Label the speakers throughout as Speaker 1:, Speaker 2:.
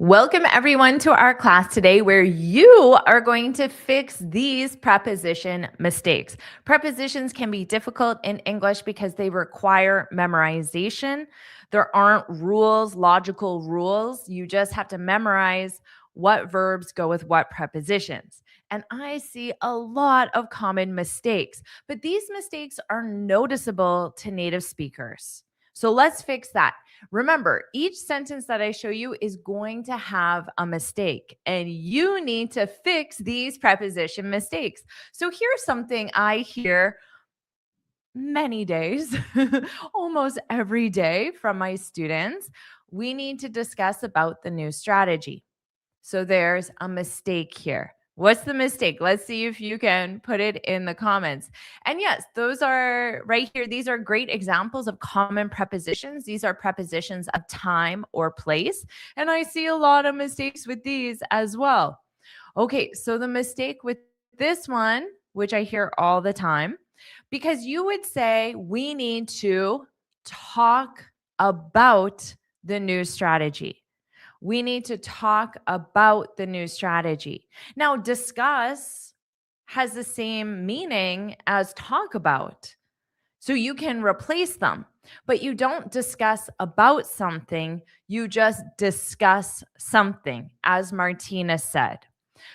Speaker 1: Welcome everyone to our class today where you are going to fix these preposition mistakes. Prepositions can be difficult in English because they require memorization. There aren't rules, logical rules. You just have to memorize what verbs go with what prepositions. And I see a lot of common mistakes, but these mistakes are noticeable to native speakers. So let's fix that. Remember, each sentence that I show you is going to have a mistake, and you need to fix these preposition mistakes. So here's something I hear many days, almost every day from my students. We need to discuss about the new strategy. So there's a mistake here. What's the mistake? Let's see if you can put it in the comments. And yes, those are right here. These are great examples of common prepositions. These are prepositions of time or place. And I see a lot of mistakes with these as well. Okay, so the mistake with this one, which I hear all the time, because you would say we need to talk about the new strategy. We need to talk about the new strategy. Now, discuss has the same meaning as talk about. So you can replace them, but you don't discuss about something, you just discuss something, as Martina said.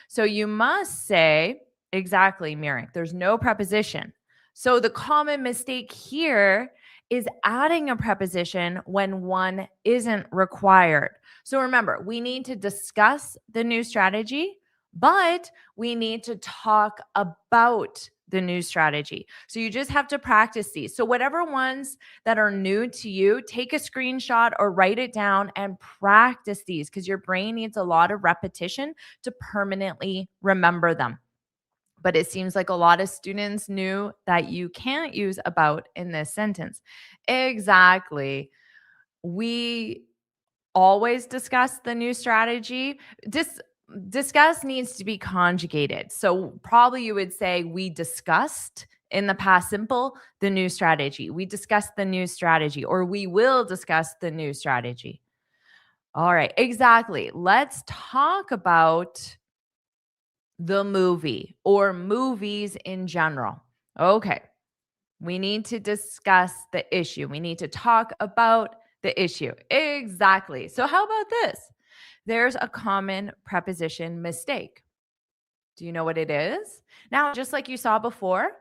Speaker 1: So you must say, exactly, Merrick, there's no preposition. So the common mistake here is adding a preposition when one isn't required. So remember, we need to discuss the new strategy, but we need to talk about the new strategy. So you just have to practice these. So whatever ones that are new to you, take a screenshot or write it down and practice these because your brain needs a lot of repetition to permanently remember them. But it seems like a lot of students knew that you can't use about in this sentence. Exactly. We always discuss the new strategy. Discuss needs to be conjugated. So probably you would say we discussed in the past simple the new strategy. We discussed the new strategy, or we will discuss the new strategy. All right, exactly. Let's talk about the movie or movies in general. Okay. We need to discuss the issue. We need to talk about the issue. Exactly. So, how about this? There's a common preposition mistake. Do you know what it is? Now, just like you saw before,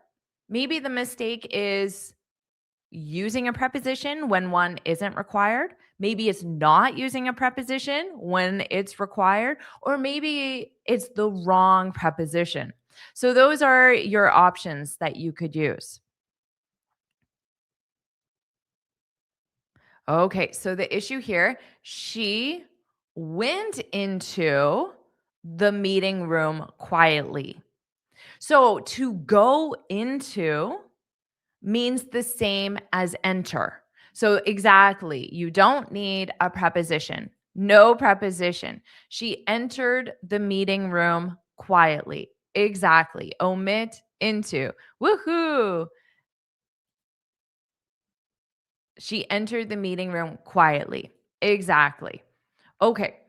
Speaker 1: maybe the mistake is using a preposition when one isn't required. Maybe it's not using a preposition when it's required, or maybe it's the wrong preposition. So, those are your options that you could use. Okay, so the issue here, she went into the meeting room quietly. So to go into means the same as enter. So exactly, you don't need a preposition. No preposition. She entered the meeting room quietly. Exactly. Omit into. Woohoo. She entered the meeting room quietly. Exactly. Okay.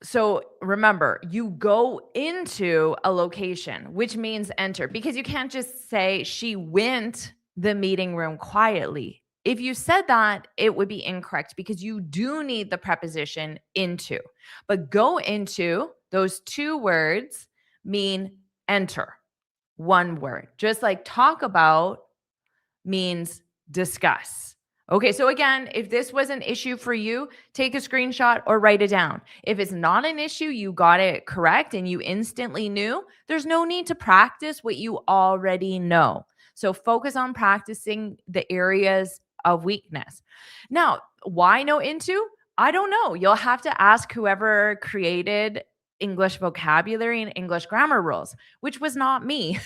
Speaker 1: So remember, you go into a location, which means enter, because you can't just say she went the meeting room quietly. If you said that, it would be incorrect because you do need the preposition into. But go into, those two words mean enter, one word. Just like talk about means discuss. Okay, so again, if this was an issue for you, take a screenshot or write it down. If it's not an issue, you got it correct and you instantly knew, there's no need to practice what you already know. So focus on practicing the areas of weakness. Now, why no into? I don't know. You'll have to ask whoever created English vocabulary and English grammar rules, which was not me.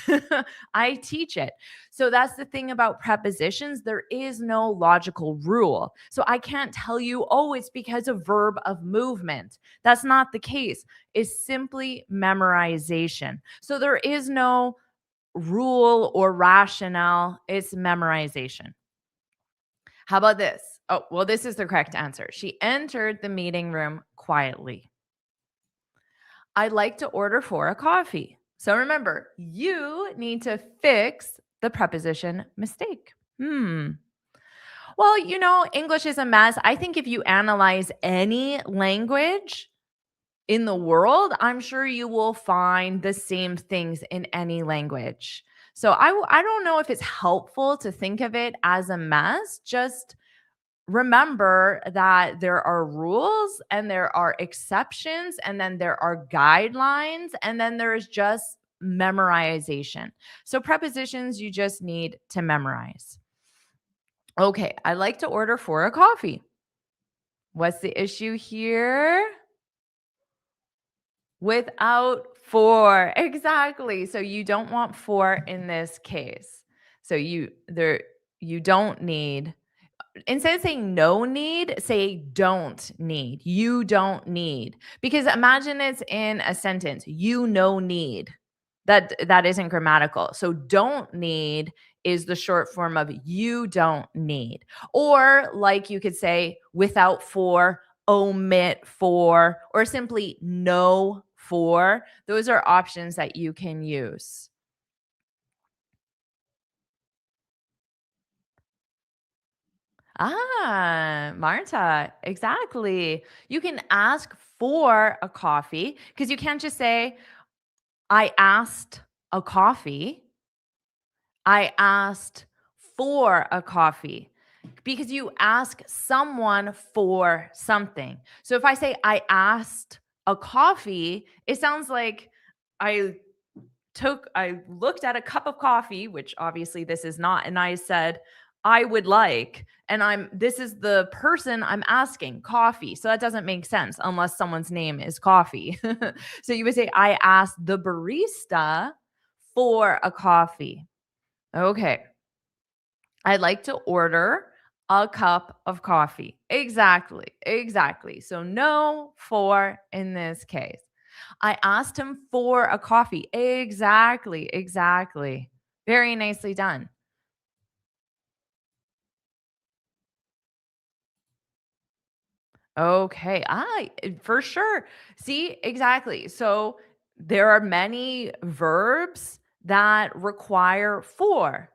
Speaker 1: I teach it. So that's the thing about prepositions. There is no logical rule. So I can't tell you, oh, it's because of verb of movement. That's not the case. It's simply memorization. So there is no rule or rationale. It's memorization. How about this? Oh, well, this is the correct answer. She entered the meeting room quietly. I'd like to order for a coffee. So remember, you need to fix the preposition mistake. Well, English is a mess. I think if you analyze any language in the world, I'm sure you will find the same things in any language. So I don't know if it's helpful to think of it as a mess. Just remember that there are rules and there are exceptions and then there are guidelines and then there's just memorization. So prepositions you just need to memorize. Okay, I like to order for a coffee. What's the issue here? Without for. Exactly. So you don't want for in this case. So you don't need, instead of saying no need, say don't need. You don't need. Because imagine it's in a sentence. You no need. That isn't grammatical. So don't need is the short form of you don't need. Or like you could say without for, omit for, or simply no for. Those are options that you can use. Marta, exactly. You can ask for a coffee because you can't just say, I asked a coffee. I asked for a coffee because you ask someone for something. So if I say, I asked a coffee, it sounds like I I looked at a cup of coffee, which obviously this is not, and I said, I would like, and this is the person I'm asking, coffee. So that doesn't make sense unless someone's name is coffee. So you would say, I asked the barista for a coffee. Okay. I'd like to order a cup of coffee. Exactly. Exactly. So no for in this case. I asked him for a coffee. Exactly, exactly. Very nicely done. Okay. For sure. See, exactly. So there are many verbs that require for.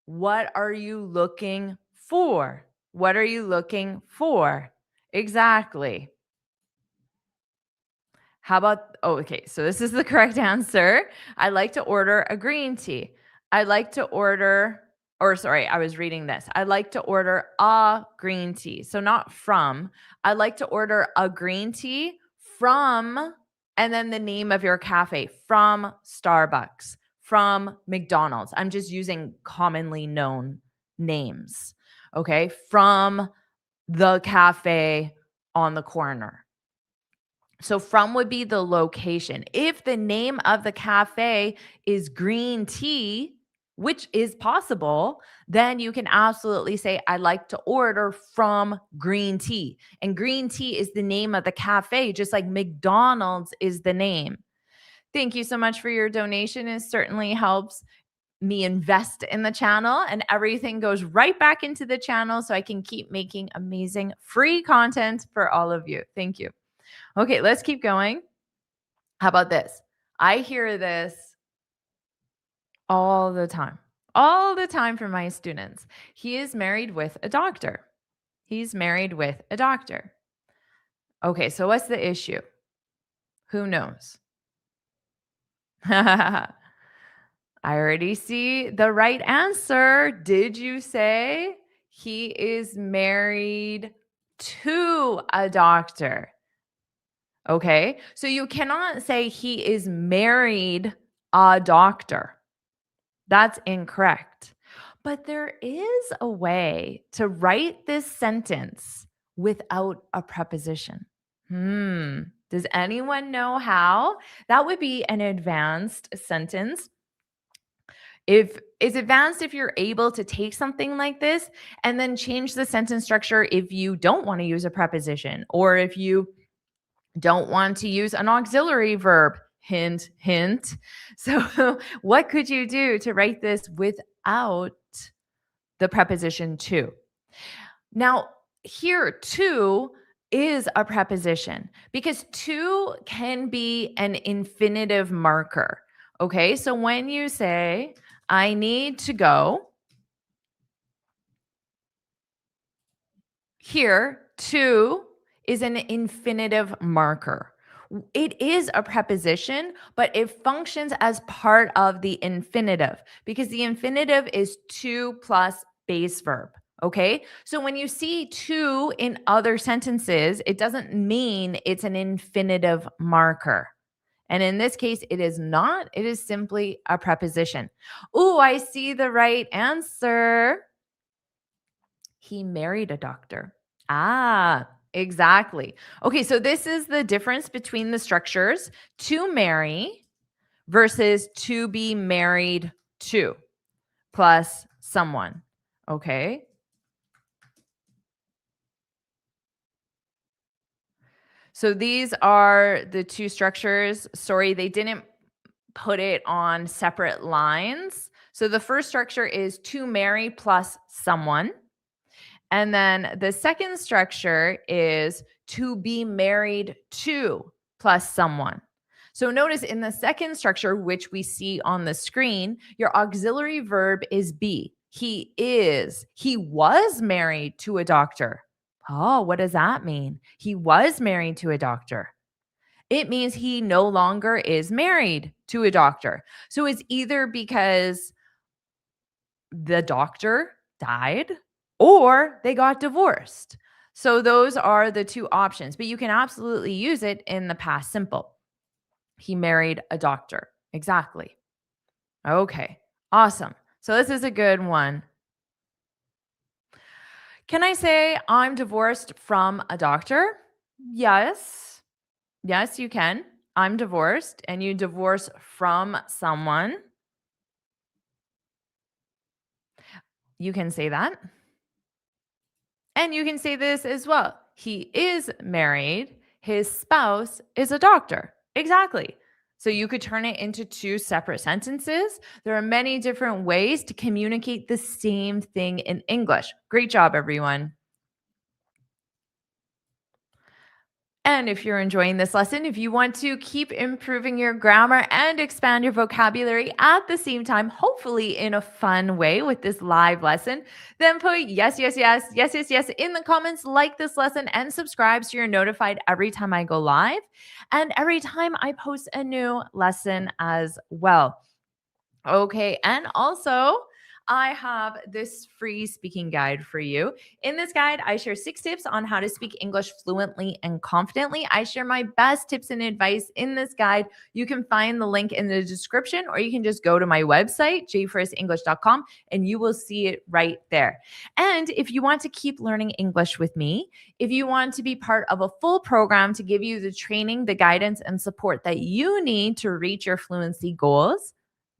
Speaker 1: What are you looking for? What are you looking for? Exactly. How about, oh, okay, so this is the correct answer. I like to order a green tea. I like to order, or sorry, I was reading this. I like to order a green tea. So not from. I like to order a green tea from, and then the name of your cafe, from Starbucks, from McDonald's. I'm just using commonly known names. Okay, from the cafe on the corner. So from would be the location. If the name of the cafe is green tea, which is possible, then you can absolutely say, I like to order from green tea. And green tea is the name of the cafe, just like McDonald's is the name. Thank you so much for your donation. It certainly helps me invest in the channel, and everything goes right back into the channel so I can keep making amazing free content for all of you. Thank you. Okay, let's keep going. How about this? I hear this all the time from my students. He is married with a doctor. He's married with a doctor. Okay, so what's the issue? Who knows? I already see the right answer. Did you say he is married to a doctor? Okay, so you cannot say he is married a doctor. That's incorrect. But there is a way to write this sentence without a preposition. Does anyone know how? That would be an advanced sentence. If it's advanced if you're able to take something like this and then change the sentence structure if you don't want to use a preposition, or if you don't want to use an auxiliary verb. Hint, hint. So, what could you do to write this without the preposition to? Now, here, to is a preposition because to can be an infinitive marker. Okay, so when you say, I need to go, here, to is an infinitive marker. It is a preposition, but it functions as part of the infinitive because the infinitive is to plus base verb. Okay. So when you see to in other sentences, it doesn't mean it's an infinitive marker. And in this case, it is not. It is simply a preposition. Oh, I see the right answer. He married a doctor. Ah, exactly. Okay, so this is the difference between the structures to marry versus to be married to plus someone. Okay. So these are the two structures. Sorry, they didn't put it on separate lines. So the first structure is to marry plus someone. And then the second structure is to be married to plus someone. So notice in the second structure, which we see on the screen, your auxiliary verb is be. He was married to a doctor. Oh, what does that mean? He was married to a doctor. It means he no longer is married to a doctor. So it's either because the doctor died or they got divorced. So those are the two options, but you can absolutely use it in the past simple. He married a doctor. Exactly. Okay. Awesome. So this is a good one. Can I say I'm divorced from a doctor? Yes. Yes, you can. I'm divorced and you divorce from someone. You can say that. And you can say this as well. He is married. His spouse is a doctor. Exactly. So you could turn it into two separate sentences. There are many different ways to communicate the same thing in English. Great job, everyone. And if you're enjoying this lesson, if you want to keep improving your grammar and expand your vocabulary at the same time, hopefully in a fun way with this live lesson, then put yes, yes, yes, yes, yes, yes in the comments, like this lesson, and subscribe so you're notified every time I go live and every time I post a new lesson as well. Okay. And also, I have this free speaking guide for you. In this guide, I share 6 tips on how to speak English fluently and confidently. I share my best tips and advice in this guide. You can find the link in the description, or you can just go to my website, jfirstenglish.com, and you will see it right there. And if you want to keep learning English with me, if you want to be part of a full program to give you the training, the guidance, and support that you need to reach your fluency goals,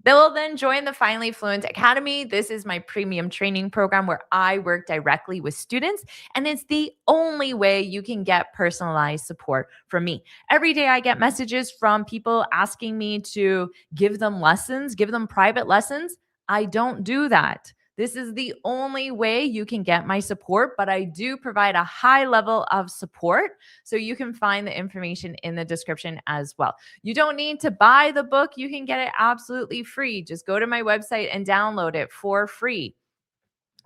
Speaker 1: they will then join the Finally Fluent Academy. This is my premium training program where I work directly with students, and it's the only way you can get personalized support from me. Every day I get messages from people asking me to give them lessons, give them private lessons. I don't do that. This is the only way you can get my support, but I do provide a high level of support. So you can find the information in the description as well. You don't need to buy the book. You can get it absolutely free. Just go to my website and download it for free.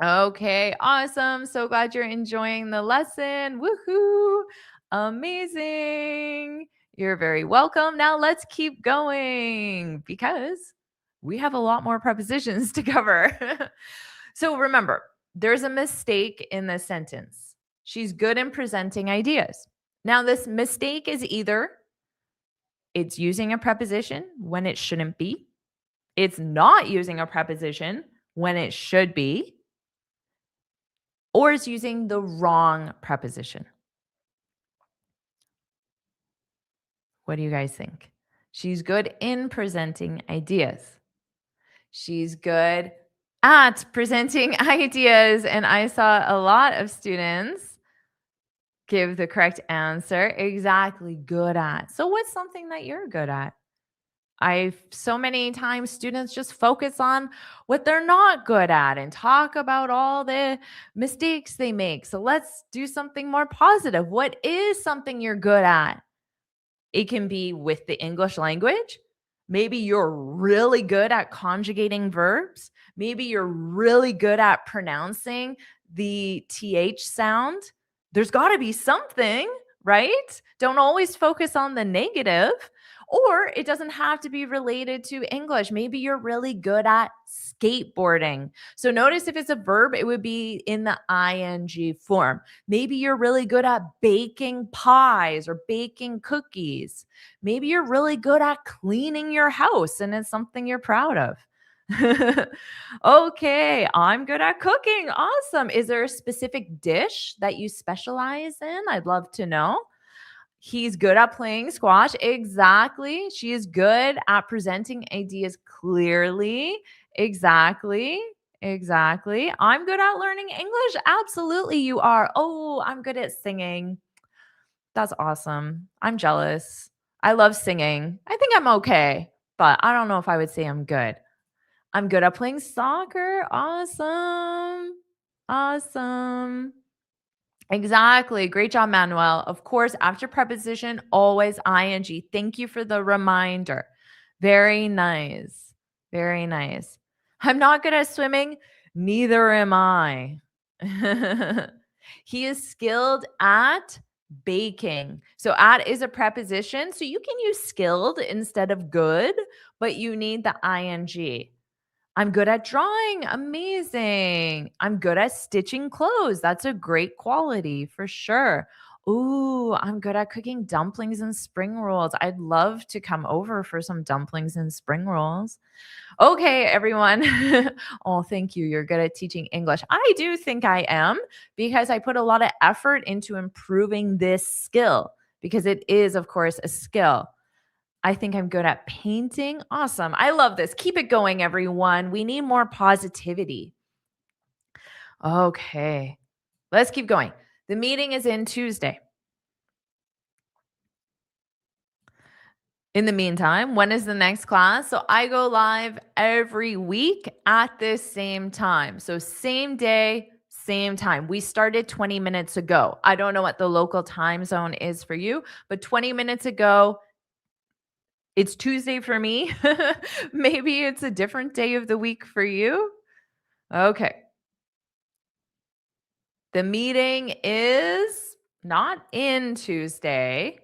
Speaker 1: Okay, awesome. So glad you're enjoying the lesson. Woohoo! Amazing. You're very welcome. Now let's keep going because we have a lot more prepositions to cover. So remember, there's a mistake in this sentence. She's good in presenting ideas. Now, this mistake is either it's using a preposition when it shouldn't be, it's not using a preposition when it should be, or it's using the wrong preposition. What do you guys think? She's good in presenting ideas. She's good at presenting ideas. And I saw a lot of students give the correct answer. Exactly, good at. So what's something that you're good at? I so many times students just focus on what they're not good at and talk about all the mistakes they make. So let's do something more positive. What is something you're good at? It can be with the English language. Maybe you're really good at conjugating verbs. Maybe you're really good at pronouncing the TH sound. There's got to be something, right? Don't always focus on the negative. Or it doesn't have to be related to English. Maybe you're really good at skateboarding. So notice if it's a verb, it would be in the ing form. Maybe you're really good at baking pies or baking cookies. Maybe you're really good at cleaning your house and it's something you're proud of. Okay, I'm good at cooking. Awesome. Is there a specific dish that you specialize in? I'd love to know. He's good at playing squash. Exactly. She is good at presenting ideas clearly. Exactly. Exactly. I'm good at learning English. Absolutely, you are. Oh, I'm good at singing. That's awesome. I'm jealous. I love singing. I think I'm okay, but I don't know if I would say I'm good. I'm good at playing soccer. Awesome. Awesome. Exactly. Great job, Manuel. Of course, after preposition, always ing. Thank you for the reminder. Very nice. Very nice. I'm not good at swimming. Neither am I. He is skilled at baking. So, at is a preposition. So, you can use skilled instead of good, but you need the ing. I'm good at drawing. Amazing. I'm good at stitching clothes. That's a great quality for sure. Ooh, I'm good at cooking dumplings and spring rolls. I'd love to come over for some dumplings and spring rolls. Okay, everyone. Oh, thank you. You're good at teaching English. I do think I am because I put a lot of effort into improving this skill because it is, of course, a skill. I think I'm good at painting. Awesome. I love this. Keep it going, everyone. We need more positivity. Okay. Let's keep going. The meeting is in Tuesday. In the meantime, when is the next class? So I go live every week at this same time. So same day, same time. We started 20 minutes ago. I don't know what the local time zone is for you, but 20 minutes ago, it's Tuesday for me. Maybe it's a different day of the week for you. Okay. The meeting is not in Tuesday.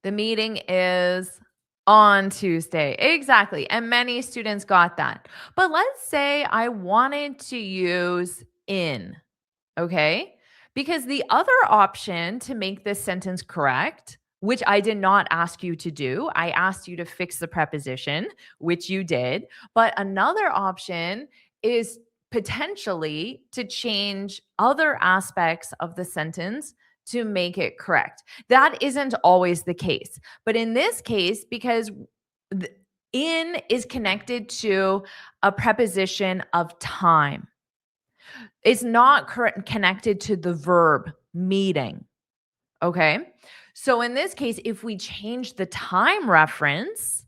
Speaker 1: The meeting is on Tuesday. Exactly. And many students got that. But let's say I wanted to use in. Okay. Because the other option to make this sentence correct, which I did not ask you to do, I asked you to fix the preposition, which you did. But another option is potentially to change other aspects of the sentence to make it correct. That isn't always the case. But in this case, because in is connected to a preposition of time, it's not connected to the verb meeting. Okay. So in this case, if we change the time reference,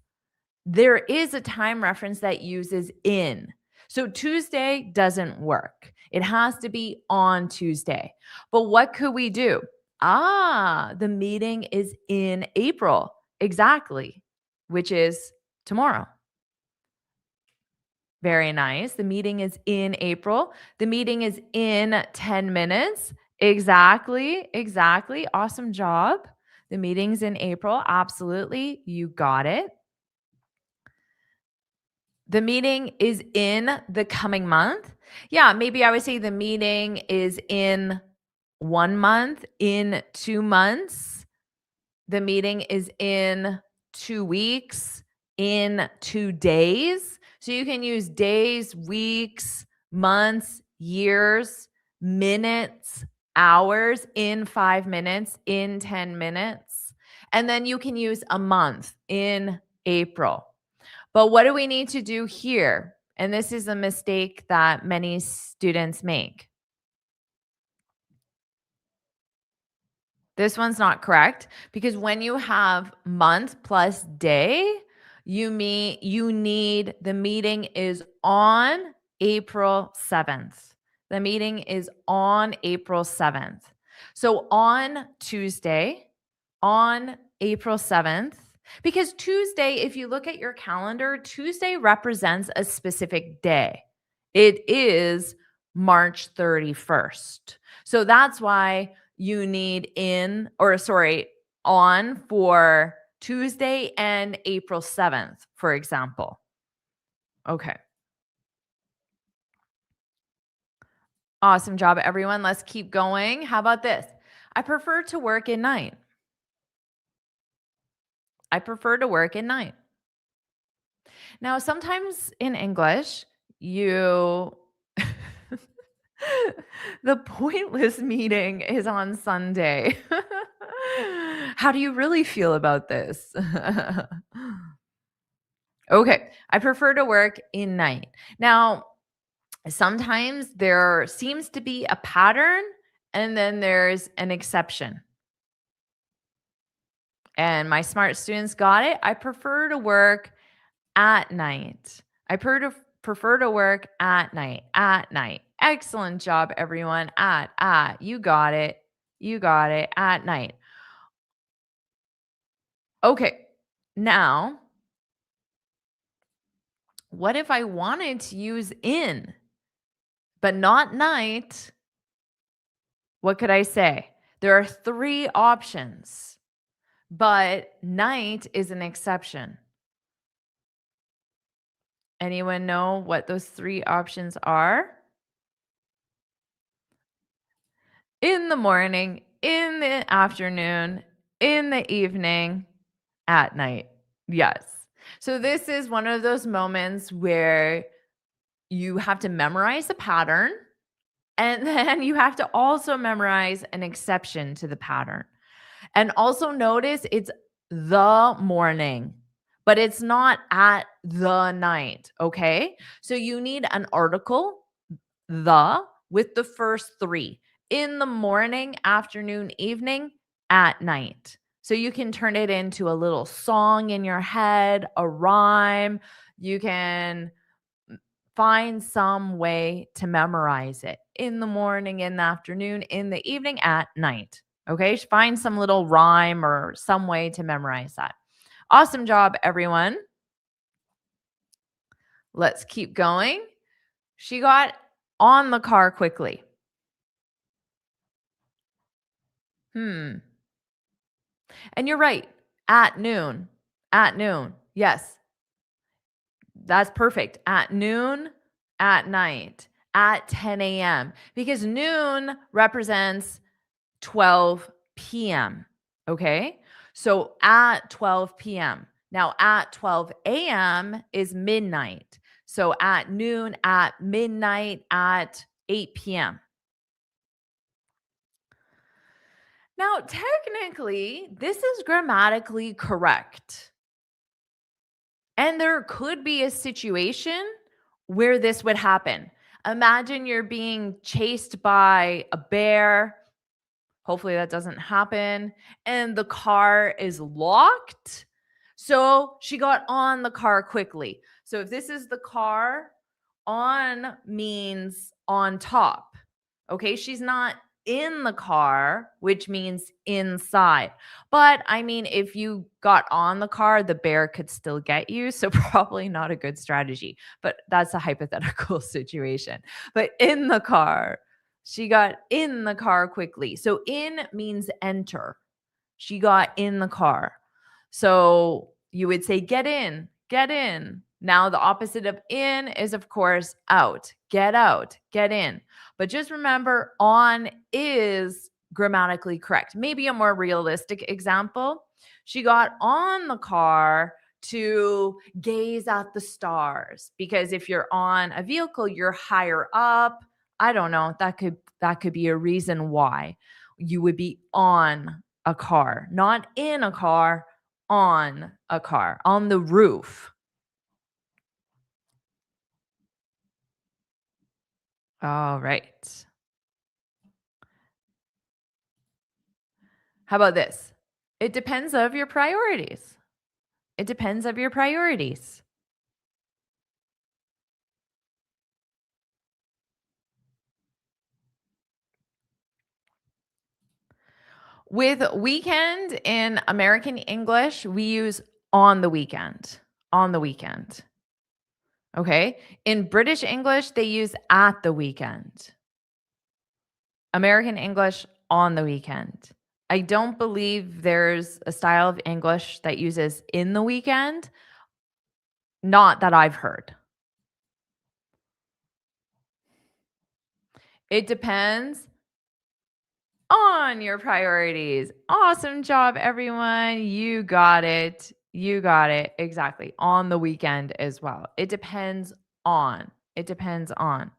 Speaker 1: there is a time reference that uses in. So Tuesday doesn't work. It has to be on Tuesday. But what could we do? The meeting is in April. Exactly. Which is tomorrow. Very nice. The meeting is in April. The meeting is in 10 minutes. Exactly. Exactly. Awesome job. The meeting's in April. Absolutely. You got it. The meeting is in the coming month. Yeah, maybe I would say the meeting is in 1 month, in 2 months. The meeting is in 2 weeks, in 2 days. So you can use days, weeks, months, years, minutes, hours, in 5 minutes, in 10 minutes. And then you can use a month, in April. But what do we need to do here? And this is a mistake that many students make. This one's not correct because when you have month plus day, you need the meeting is on April 7th. The meeting is on April 7th. So on Tuesday, on April 7th, because Tuesday, if you look at your calendar, Tuesday represents a specific day. It is March 31st. So that's why you need on for Tuesday and April 7th, for example. Okay. Awesome job, everyone. Let's keep going. How about this? I prefer to work at night. I prefer to work at night. Now, sometimes in English, you the pointless meeting is on Sunday. How do you really feel about this? Okay, I prefer to work in night. Now, sometimes there seems to be a pattern and then there's an exception. And my smart students got it. I prefer to work at night. I prefer to work at night. At night. Excellent job, everyone. At. You got it. You got it. At night. Okay. Now, what if I wanted to use in, but not night? What could I say? There are 3 options, but night is an exception. Anyone know what those 3 options are? In the morning, in the afternoon, in the evening, at night. Yes. So this is one of those moments where you have to memorize a pattern and then you have to also memorize an exception to the pattern. And also notice it's the morning, but it's not at the night, okay? So you need an article, the, with the first 3. In the morning, afternoon, evening, at night. So you can turn it into a little song in your head, a rhyme. You can find some way to memorize it in the morning, in the afternoon, in the evening, at night. Okay, find some little rhyme or some way to memorize that. Awesome job, everyone. Let's keep going. She got on the car quickly. And you're right. At noon. At noon. Yes. That's perfect. At noon, at night, at 10 a.m. Because noon represents 12 p.m. Okay. So at 12 p.m. Now at 12 a.m. is midnight. So at noon, at midnight, at 8 p.m. Now, technically, this is grammatically correct. And there could be a situation where this would happen. Imagine you're being chased by a bear. Hopefully that doesn't happen. And the car is locked. So she got on the car quickly. So if this is the car, on means on top. Okay. She's not in the car, which means inside. But I mean, if you got on the car, the bear could still get you. So probably not a good strategy. But that's a hypothetical situation. But in the car, she got in the car quickly. So in means enter. She got in the car. So you would say get in, get in. Now the opposite of in is of course out. Get in. But just remember on is grammatically correct. Maybe a more realistic example. She got on the car to gaze at the stars because if you're on a vehicle, you're higher up. I don't know. That could be a reason why you would be on a car, not in a car, on a car, on the roof. All right. How about this? It depends of your priorities. It depends of your priorities. With weekend in American English, we use on the weekend. On the weekend. Okay. In British English, they use at the weekend. American English on the weekend. I don't believe there's a style of English that uses in the weekend, not that I've heard. It depends on your priorities. Awesome job, everyone. You got it. You got it. Exactly. On the weekend as well. It depends on. It depends on.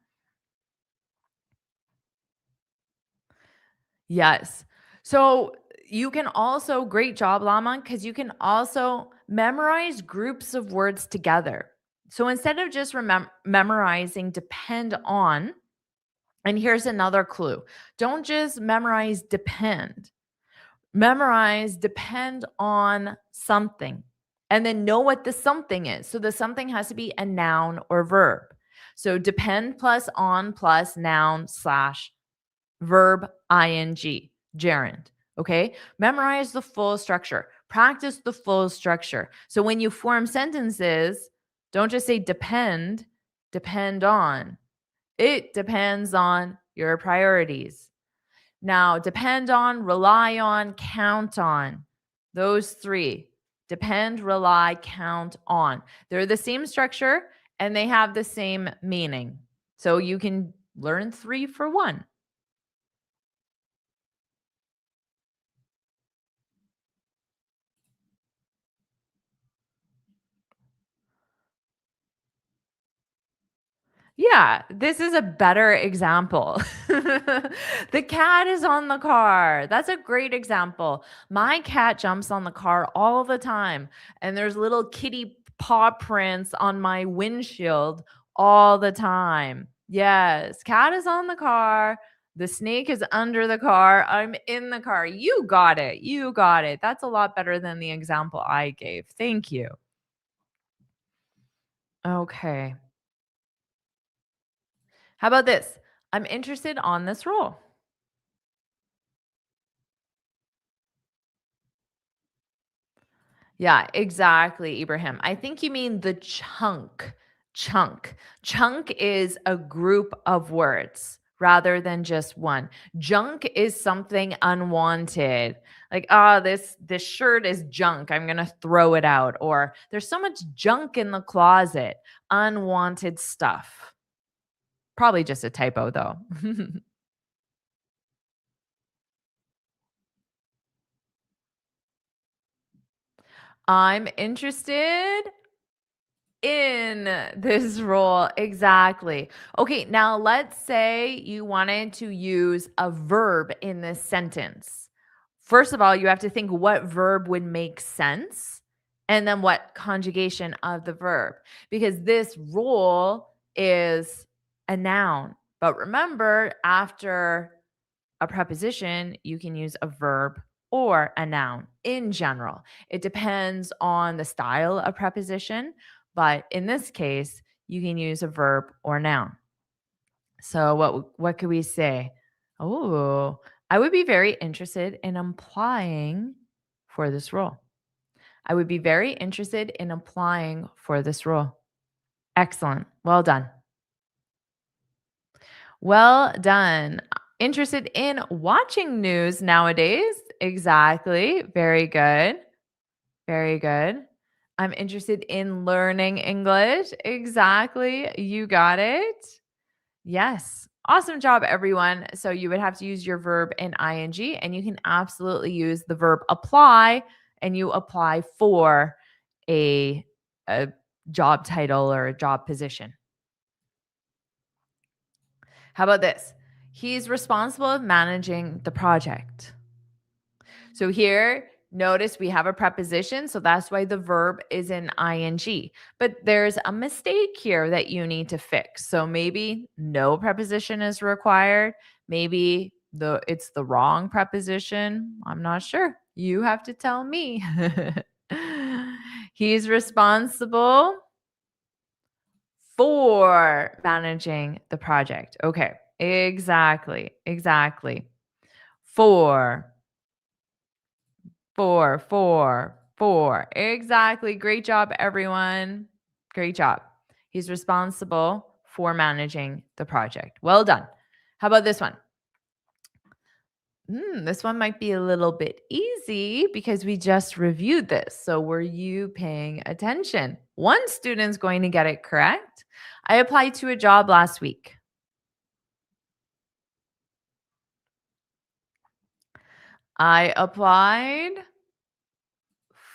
Speaker 1: Yes. So you can also, great job, Lama, because you can also memorize groups of words together. So instead of just memorizing depend on, and here's another clue, don't just memorize depend. Memorize depend on something and then know what the something is. So the something has to be a noun or verb. So depend plus on plus noun slash verb ing, gerund. Okay. Memorize the full structure, practice the full structure. So when you form sentences, don't just say depend on. It depends on your priorities. Now, depend on, rely on, count on. Those three depend, rely, count on. They're the same structure and they have the same meaning. So you can learn 3 for 1. Yeah, this is a better example. The cat is on the car. That's a great example. My cat jumps on the car all the time, and there's little kitty paw prints on my windshield all the time. Yes, cat is on the car. The snake is under the car. I'm in the car. You got it. You got it. That's a lot better than the example I gave. Thank you. Okay. How about this? I'm interested on this role. Yeah, exactly, Ibrahim. I think you mean the chunk. Chunk. Chunk is a group of words rather than just one. Junk is something unwanted. Like, oh, this shirt is junk. I'm going to throw it out. Or there's so much junk in the closet. Unwanted stuff. Probably just a typo though. I'm interested in this role. Exactly. Okay, now let's say you wanted to use a verb in this sentence. First of all, you have to think what verb would make sense and then what conjugation of the verb, because this role is a noun. But remember, after a preposition, you can use a verb or a noun in general. It depends on the style of preposition, but in this case, you can use a verb or noun. So what could we say? Oh, I would be very interested in applying for this role. I would be very interested in applying for this role. Excellent. Well done. Well done. Interested in watching news nowadays? Exactly. Very good. Very good. I'm interested in learning English. Exactly. You got it. Yes. Awesome job, everyone. So you would have to use your verb in ing, and you can absolutely use the verb apply, and you apply for a, a job title or a job position. How about this? He's responsible of managing the project. So here, notice we have a preposition, so that's why the verb is in ing. But there's a mistake here that you need to fix. So maybe no preposition is required. Maybe It's the wrong preposition? I'm not sure. You have to tell me. He's responsible for managing the project. Okay. Exactly. Exactly. For. For. Exactly. Great job, everyone. Great job. He's responsible for managing the project. Well done. How about this one? This one might be a little bit easy because we just reviewed this. So, were you paying attention? One student's going to get it correct. I applied to a job last week. I applied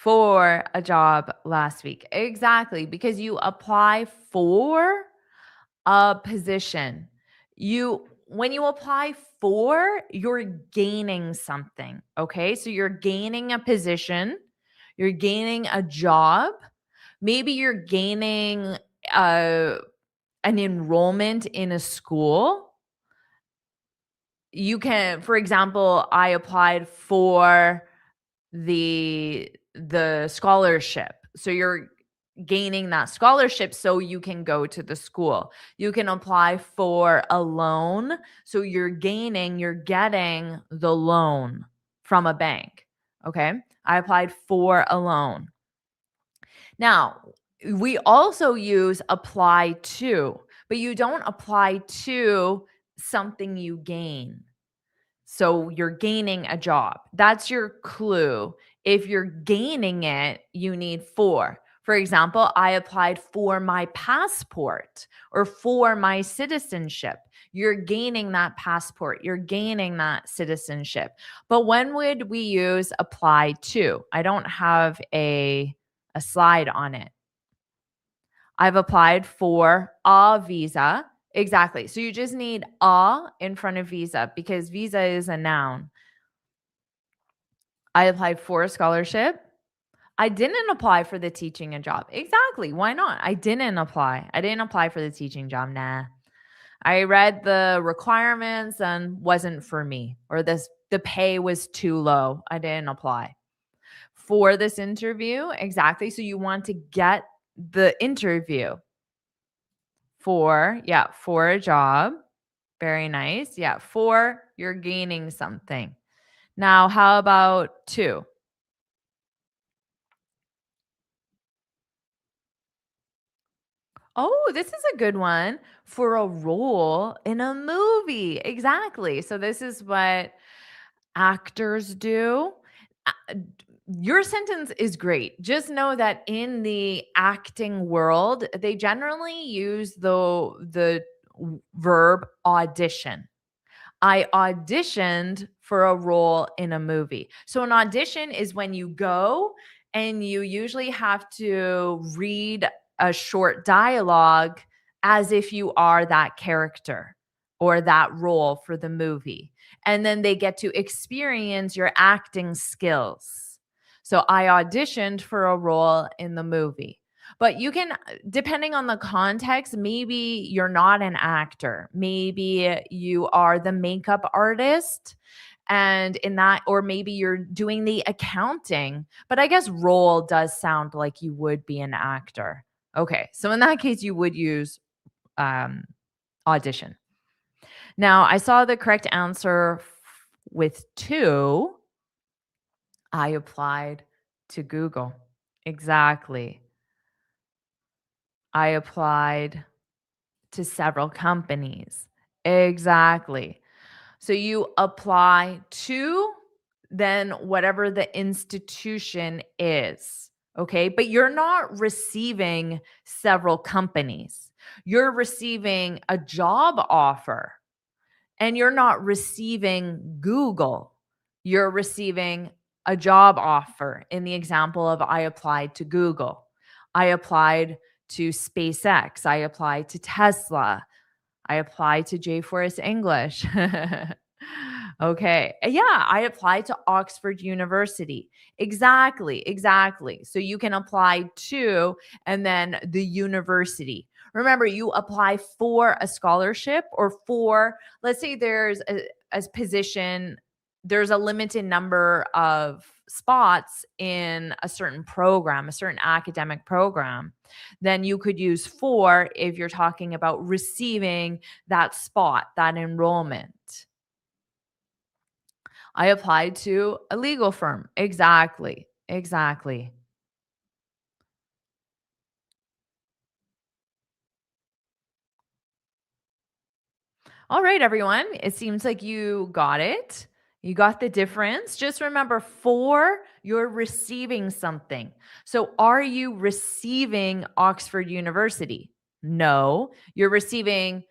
Speaker 1: for a job last week. Exactly, because you apply for a position. When you apply for, you're gaining something, okay? So you're gaining a position, you're gaining a job, maybe you're gaining uh, an enrollment in a school. You can, for example, I applied for the scholarship. So you're gaining that scholarship so you can go to the school. You can apply for a loan. So you're getting the loan from a bank. Okay. I applied for a loan. Now, we also use apply to, but you don't apply to something you gain. So you're gaining a job. That's your clue. If you're gaining it, you need for. For example, I applied for my passport or for my citizenship. You're gaining that passport. You're gaining that citizenship. But when would we use apply to? I don't have a slide on it. I've applied for a visa. Exactly. So you just need a in front of visa because visa is a noun. I applied for a scholarship. I didn't apply for the teaching a job. Exactly. Why not? I didn't apply. I didn't apply for the teaching job. Nah. I read the requirements and wasn't for me, or the pay was too low. I didn't apply for this interview. Exactly. So you want to get the interview for a job. Very nice. Yeah, for you're gaining something. Now, how about to? Oh, this is a good one for a role in a movie. Exactly. So this is what actors do. Your sentence is great. Just know that in the acting world, they generally use the verb audition. I auditioned for a role in a movie. So an audition is when you go and you usually have to read a short dialogue as if you are that character or that role for the movie. And then they get to experience your acting skills. So I auditioned for a role in the movie. But you can, depending on the context, maybe you're not an actor. Maybe you are the makeup artist. And in that, or maybe you're doing the accounting. But I guess role does sound like you would be an actor. Okay. So in that case, you would use audition. Now, I saw the correct answer with to. I applied to Google. Exactly. I applied to several companies. Exactly. So you apply to then whatever the institution is. Okay. But you're not receiving several companies. You're receiving a job offer and you're not receiving Google. You're receiving a job offer in the example of I applied to Google. I applied to SpaceX. I applied to Tesla. I applied to J Forest English. Okay. Yeah, I applied to Oxford University. Exactly. Exactly. So you can apply to and then the university. Remember, you apply for a scholarship or for, let's say there's a position, there's a limited number of spots in a certain program, a certain academic program, then you could use for if you're talking about receiving that spot, that enrollment. I applied to a legal firm. Exactly. Exactly. All right, everyone. It seems like you got it. You got the difference. Just remember for you're receiving something. So, are you receiving Oxford University? No, you're receiving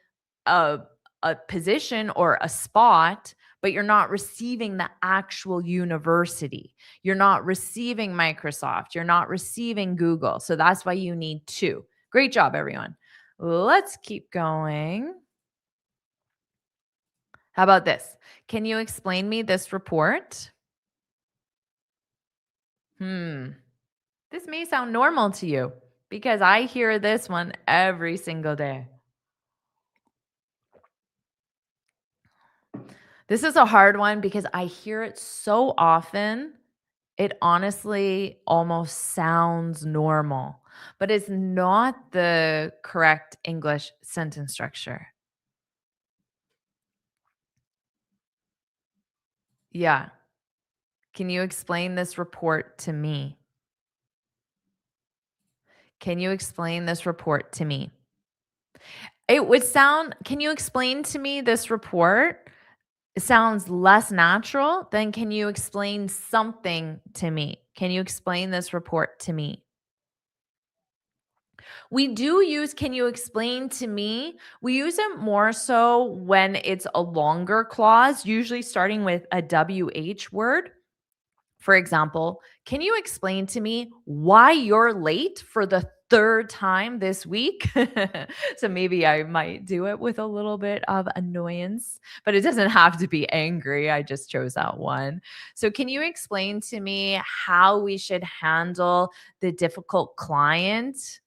Speaker 1: a, a position or a spot, but you're not receiving the actual university. You're not receiving Microsoft. You're not receiving Google. So, that's why you need two. Great job, everyone. Let's keep going. How about this? Can you explain me this report? Hmm. This may sound normal to you because I hear this one every single day. This is a hard one because I hear it so often. It honestly almost sounds normal, but it's not the correct English sentence structure. Yeah. Can you explain this report to me? Can you explain this report to me? It would sound, can you explain to me this report? It sounds less natural than can you explain something to me? Can you explain this report to me? We do use can you explain to me? We use it more so when it's a longer clause, usually starting with a WH word. For example, can you explain to me why you're late for the third time this week? So maybe I might do it with a little bit of annoyance, but it doesn't have to be angry. I just chose that one. So, can you explain to me how we should handle the difficult client?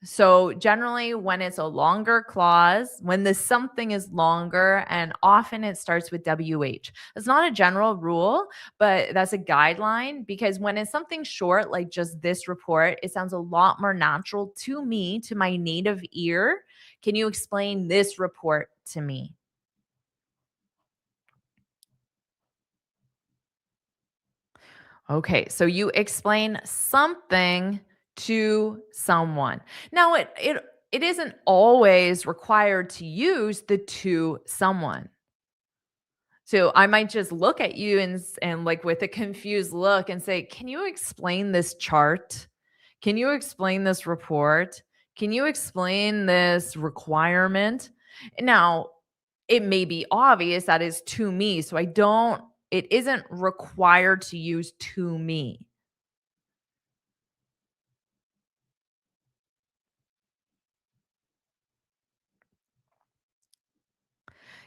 Speaker 1: So generally when it's a longer clause, when the something is longer and often it starts with WH. It's not a general rule, but that's a guideline because when it's something short like just this report, it sounds a lot more natural to me, to my native ear. Can you explain this report to me? Okay, so you explain something to someone. Now it isn't always required to use the to someone. So I might just look at you and like with a confused look and say, "Can you explain this chart? Can you explain this report? Can you explain this requirement?" Now, it may be obvious that is to me, so I don't it isn't required to use to me.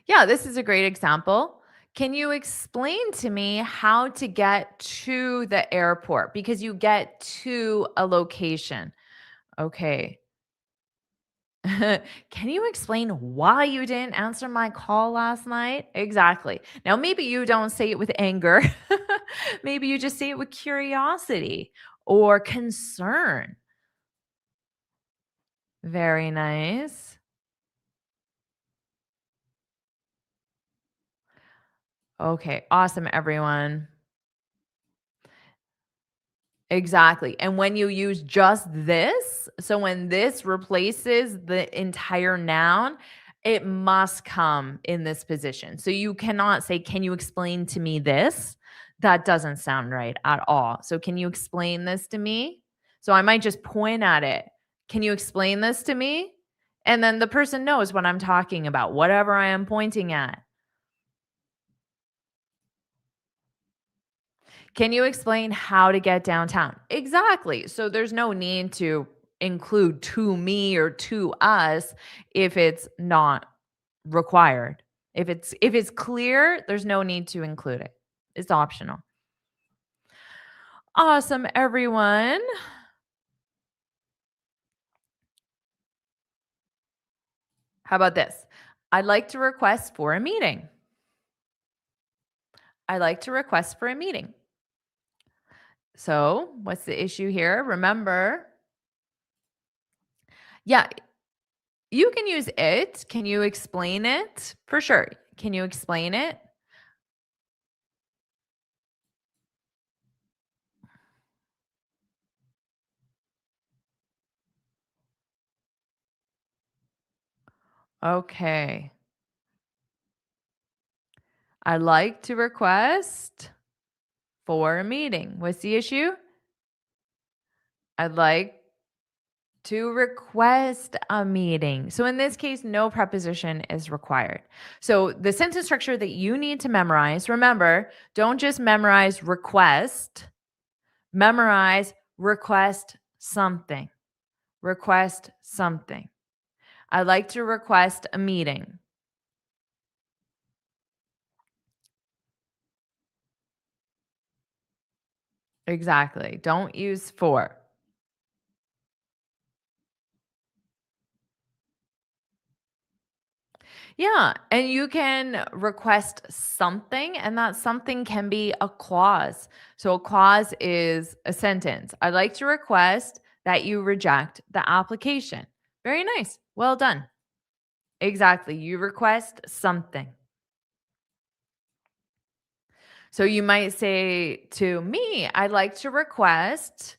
Speaker 1: Yeah, this is a great example. Can you explain to me how to get to the airport? Because you get to a location. Okay. Can you explain why you didn't answer my call last night? Exactly. Now, maybe you don't say it with anger. Maybe you just say it with curiosity or concern. Very nice. Okay. Awesome, everyone. Exactly. And when you use just this, so when this replaces the entire noun, it must come in this position. So you cannot say, "Can you explain to me this?" That doesn't sound right at all. So, "Can you explain this to me?" So I might just point at it. "Can you explain this to me?" And then the person knows what I'm talking about, whatever I am pointing at. Can you explain how to get downtown? Exactly. So there's no need to include to me or to us if it's not required. If it's clear, there's no need to include it. It's optional. Awesome, everyone. How about this? I'd like to request for a meeting. I'd like to request for a meeting. So, what's the issue here? Remember, yeah, you can use it. Can you explain it? For sure. Can you explain it? Okay. I'd like to request for a meeting. What's the issue? I'd like to request a meeting. So in this case, no preposition is required. So the sentence structure that you need to memorize, remember, don't just memorize request, memorize request something. Request something. I'd like to request a meeting. Exactly. Don't use for. Yeah, and you can request something, and that something can be a clause. So a clause is a sentence. I'd like to request that you reject the application. Very nice. Well done. Exactly. You request something. So you might say to me, I'd like to request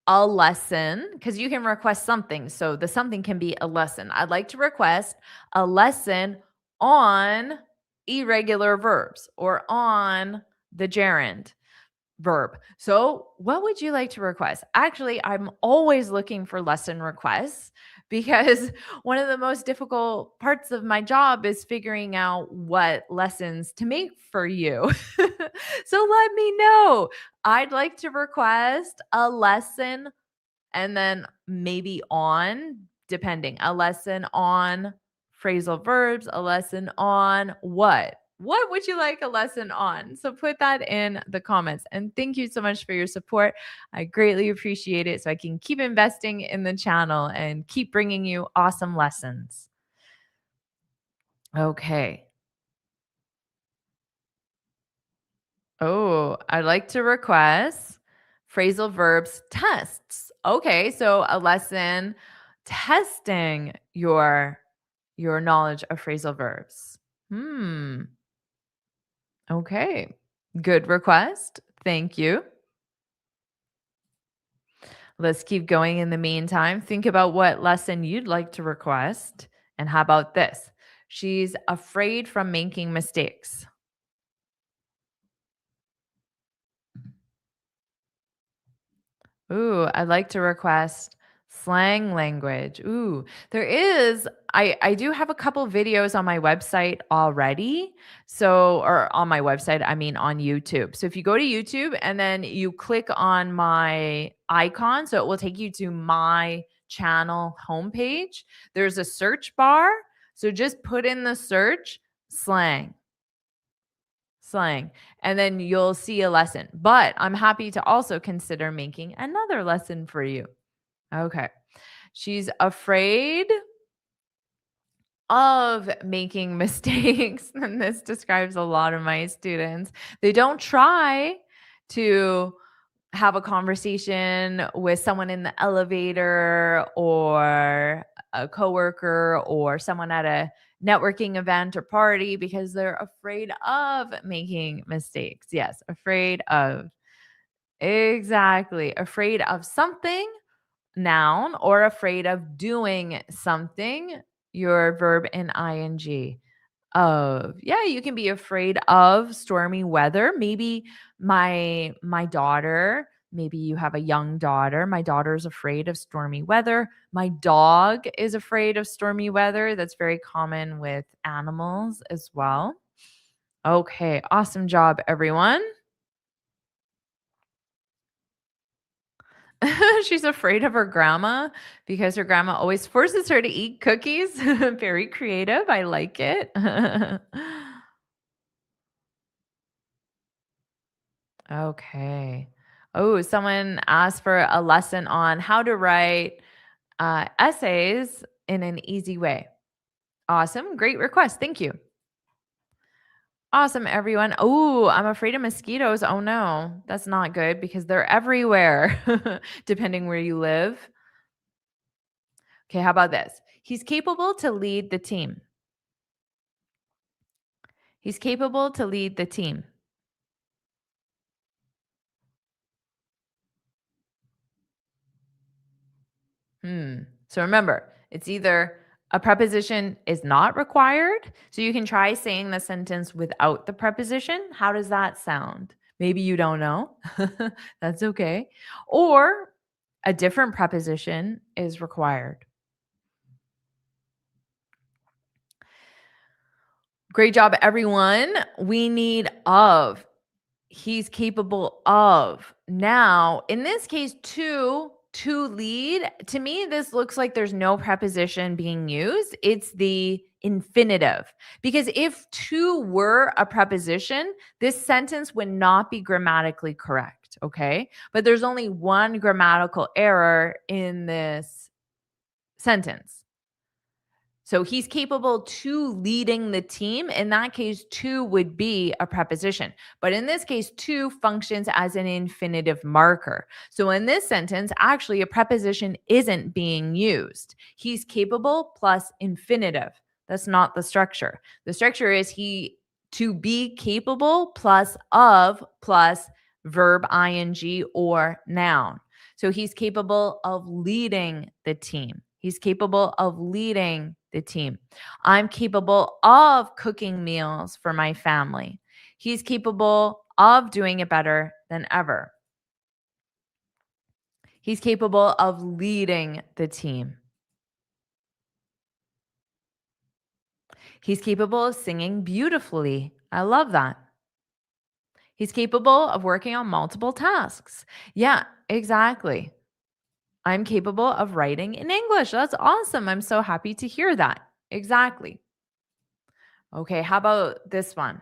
Speaker 1: a lesson because you can request something. So the something can be a lesson. I'd like to request a lesson on irregular verbs or on the gerund verb. So, what would you like to request? Actually, I'm always looking for lesson requests because one of the most difficult parts of my job is figuring out what lessons to make for you. So, let me know. I'd like to request a lesson and then maybe on, depending, a lesson on phrasal verbs, a lesson on what? What would you like a lesson on? So put that in the comments. And thank you so much for your support. I greatly appreciate it so I can keep investing in the channel and keep bringing you awesome lessons. Okay. Oh, I'd like to request phrasal verbs tests. Okay, so a lesson testing your knowledge of phrasal verbs. Hmm. Okay. Good request. Thank you. Let's keep going in the meantime. Think about what lesson you'd like to request. And how about this? She's afraid from making mistakes. Ooh, I'd like to request slang language. Ooh, I do have a couple videos on my website already. So or on my website, I mean on YouTube. So if you go to YouTube and then you click on my icon, so it will take you to my channel homepage. There's a search bar. So just put in the search slang slang, and then you'll see a lesson. But I'm happy to also consider making another lesson for you. Okay. She's afraid of making mistakes. And this describes a lot of my students. They don't try to have a conversation with someone in the elevator or a coworker or someone at a networking event or party because they're afraid of making mistakes. Yes, afraid of. Exactly. Afraid of something, noun, or afraid of doing something, your verb in ing. Of. Yeah, you can be afraid of stormy weather. Maybe my daughter, maybe you have a young daughter. My daughter's afraid of stormy weather. My dog is afraid of stormy weather. That's very common with animals as well. Okay, awesome job, everyone. She's afraid of her grandma because her grandma always forces her to eat cookies. Very creative. I like it. Okay. Oh, someone asked for a lesson on how to write essays in an easy way. Awesome. Great request. Thank you. Awesome, everyone. Oh, I'm afraid of mosquitoes. Oh no, that's not good because they're everywhere, depending where you live. Okay, how about this? He's capable to lead the team. He's capable to lead the team. So remember, it's either a preposition is not required. So you can try saying the sentence without the preposition. How does that sound? Maybe you don't know. That's okay. Or a different preposition is required. Great job, everyone. We need of. He's capable of. Now, in this case, to lead, to me, this looks like there's no preposition being used. It's the infinitive. Because if to were a preposition, this sentence would not be grammatically correct. Okay. But there's only one grammatical error in this sentence. So he's capable to leading the team. In that case, to would be a preposition. But in this case, to functions as an infinitive marker. So in this sentence, actually, a preposition isn't being used. He's capable plus infinitive. That's not the structure. The structure is he to be capable plus of plus verb ing or noun. So he's capable of leading the team. He's capable of leading the team. I'm capable of cooking meals for my family. He's capable of doing it better than ever. He's capable of leading the team. He's capable of singing beautifully. I love that. He's capable of working on multiple tasks. Yeah, exactly. I'm capable of writing in English. That's awesome. I'm so happy to hear that. Exactly. Okay, how about this one?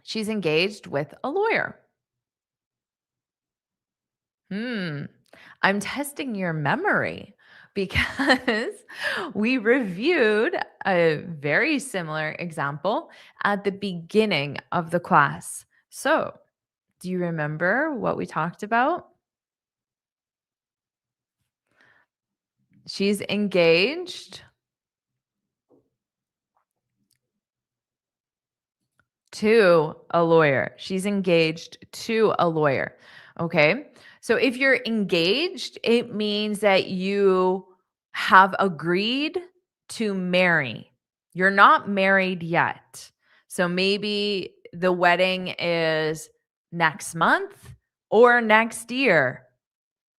Speaker 1: She's engaged with a lawyer. Hmm. I'm testing your memory because we reviewed a very similar example at the beginning of the class. So, do you remember what we talked about? She's engaged to a lawyer. She's engaged to a lawyer. Okay. So if you're engaged, it means that you have agreed to marry. You're not married yet. So maybe the wedding is next month or next year,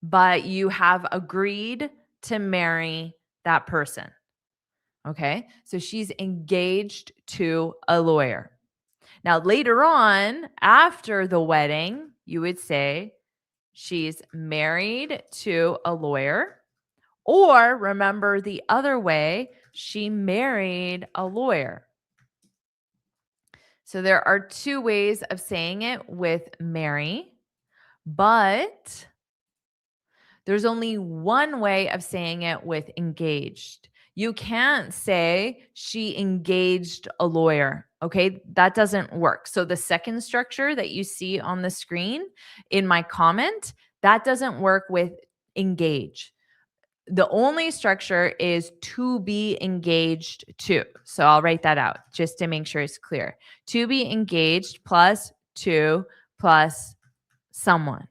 Speaker 1: but you have agreed to marry that person. Okay. So she's engaged to a lawyer. Now, later on, after the wedding, you would say she's married to a lawyer, or remember the other way, she married a lawyer. So there are two ways of saying it with marry, but there's only one way of saying it with engaged. You can't say she engaged a lawyer. Okay, that doesn't work. So the second structure that you see on the screen in my comment, that doesn't work with engage. The only structure is to be engaged to. So I'll write that out just to make sure it's clear. To be engaged plus to plus someone.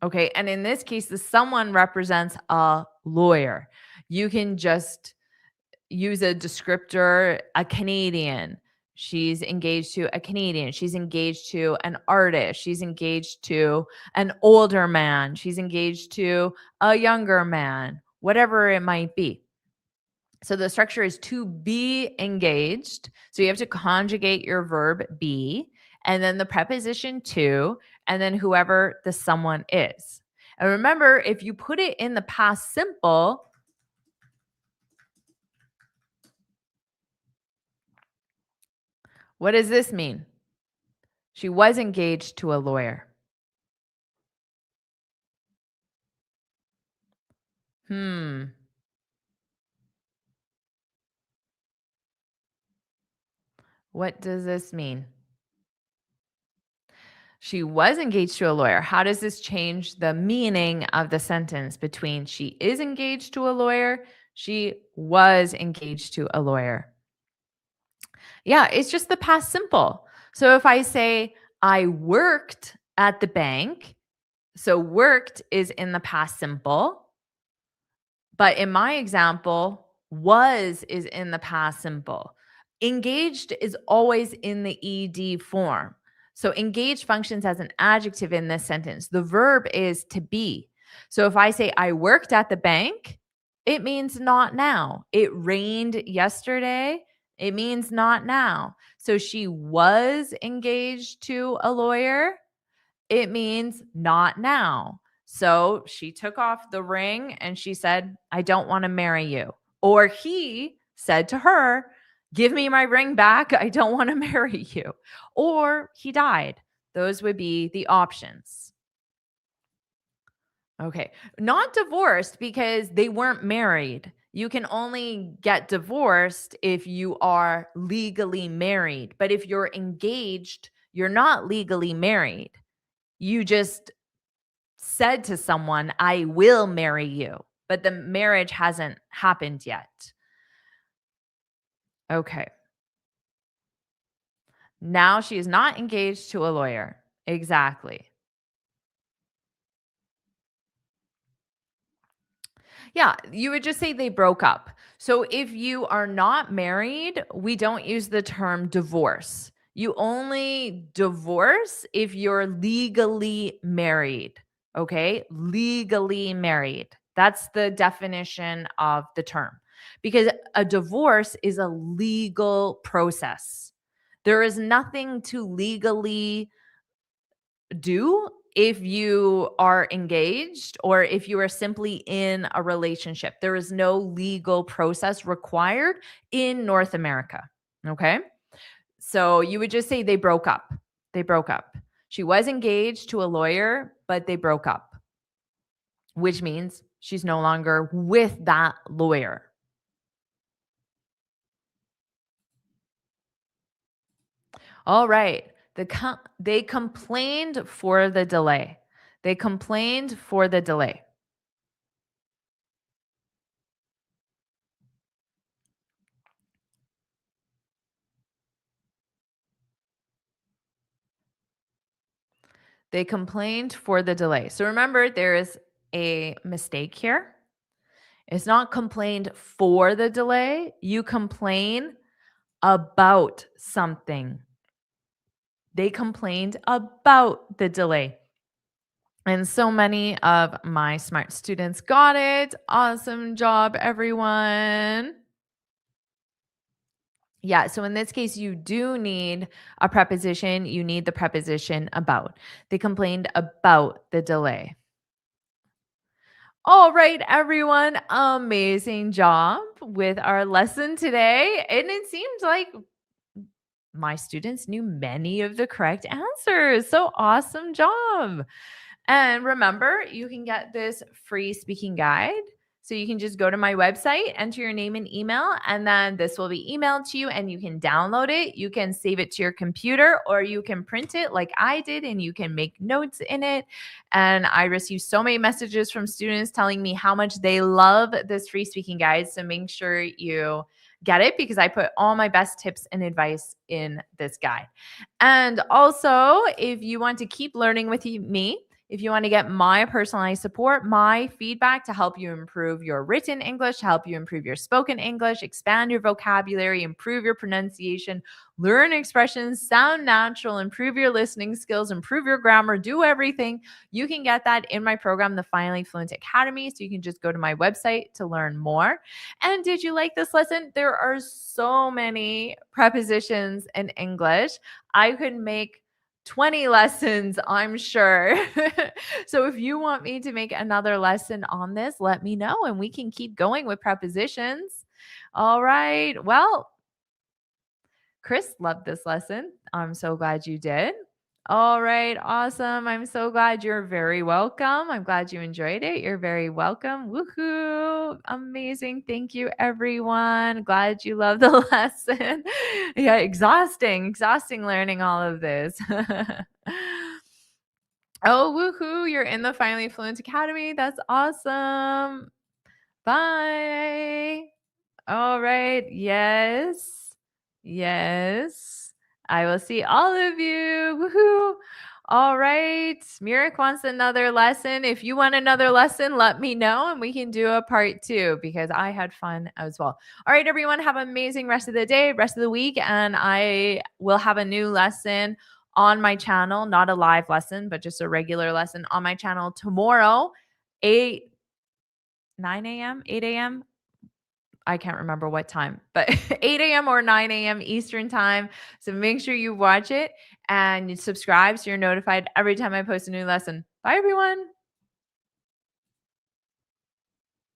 Speaker 1: Okay. And in this case, the someone represents a lawyer. You can just use a descriptor, a Canadian. She's engaged to a Canadian. She's engaged to an artist. She's engaged to an older man. She's engaged to a younger man, whatever it might be. So the structure is to be engaged. So you have to conjugate your verb be, and then the preposition to, and then whoever the someone is. And remember, if you put it in the past simple, what does this mean? She was engaged to a lawyer. Hmm. What does this mean? She was engaged to a lawyer. How does this change the meaning of the sentence between she is engaged to a lawyer, she was engaged to a lawyer? Yeah, it's just the past simple. So if I say I worked at the bank, so worked is in the past simple. But in my example, was is in the past simple. Engaged is always in the ed form. So engaged functions as an adjective in this sentence. The verb is to be. So if I say I worked at the bank, it means not now. It rained yesterday. It means not now. So she was engaged to a lawyer. It means not now. So she took off the ring and she said, I don't want to marry you. Or he said to her, give me my ring back. I don't want to marry you. Or he died. Those would be the options. Okay. Not divorced because they weren't married. You can only get divorced if you are legally married. But if you're engaged, you're not legally married. You just said to someone, I will marry you, but the marriage hasn't happened yet. Okay. Now she is not engaged to a lawyer. Exactly. Yeah, you would just say they broke up. So if you are not married, we don't use the term divorce. You only divorce if you're legally married. Okay? Legally married. That's the definition of the term. Because a divorce is a legal process. There is nothing to legally do if you are engaged or if you are simply in a relationship. There is no legal process required in North America. Okay. So you would just say they broke up. They broke up. She was engaged to a lawyer, but they broke up, which means she's no longer with that lawyer. All right. They complained for the delay. They complained for the delay. They complained for the delay. So remember, there is a mistake here. It's not complained for the delay. You complain about something. They complained about the delay. And so many of my smart students got it. Awesome job, everyone. Yeah, so in this case, you do need a preposition. You need the preposition about. They complained about the delay. All right, everyone. Amazing job with our lesson today. And it seems like my students knew many of the correct answers. So awesome job. And remember, you can get this free speaking guide. So you can just go to my website, enter your name and email, and then this will be emailed to you and you can download it. You can save it to your computer or you can print it like I did and you can make notes in it. And I receive so many messages from students telling me how much they love this free speaking guide. So make sure you get it because I put all my best tips and advice in this guide. And also, if you want to keep learning with me, if you want to get my personalized support, my feedback to help you improve your written English, to help you improve your spoken English, expand your vocabulary, improve your pronunciation, learn expressions, sound natural, improve your listening skills, improve your grammar, do everything, you can get that in my program, the Finally Fluent Academy. So you can just go to my website to learn more. And did you like this lesson? There are so many prepositions in English. I could make 20 lessons, I'm sure. So if you want me to make another lesson on this, let me know and we can keep going with prepositions. All right. Well, Chris loved this lesson. I'm so glad you did. All right, awesome. I'm so glad. You're very welcome. I'm glad you enjoyed it. You're very welcome. Woohoo. Amazing. Thank you, everyone. Glad you love the lesson. Yeah, exhausting learning all of this. Oh, woohoo. You're in the Finally Fluent Academy. That's awesome. Bye. All right. Yes. Yes. I will see all of you. Woohoo. All right. Mirik wants another lesson. If you want another lesson, let me know and we can do a part 2 because I had fun as well. All right, everyone. Have an amazing rest of the day, rest of the week. And I will have a new lesson on my channel, not a live lesson, but just a regular lesson on my channel tomorrow, 9 a.m., 8 a.m. I can't remember what time, but 8 a.m. or 9 a.m. Eastern time. So make sure you watch it and you subscribe so you're notified every time I post a new lesson. Bye, everyone.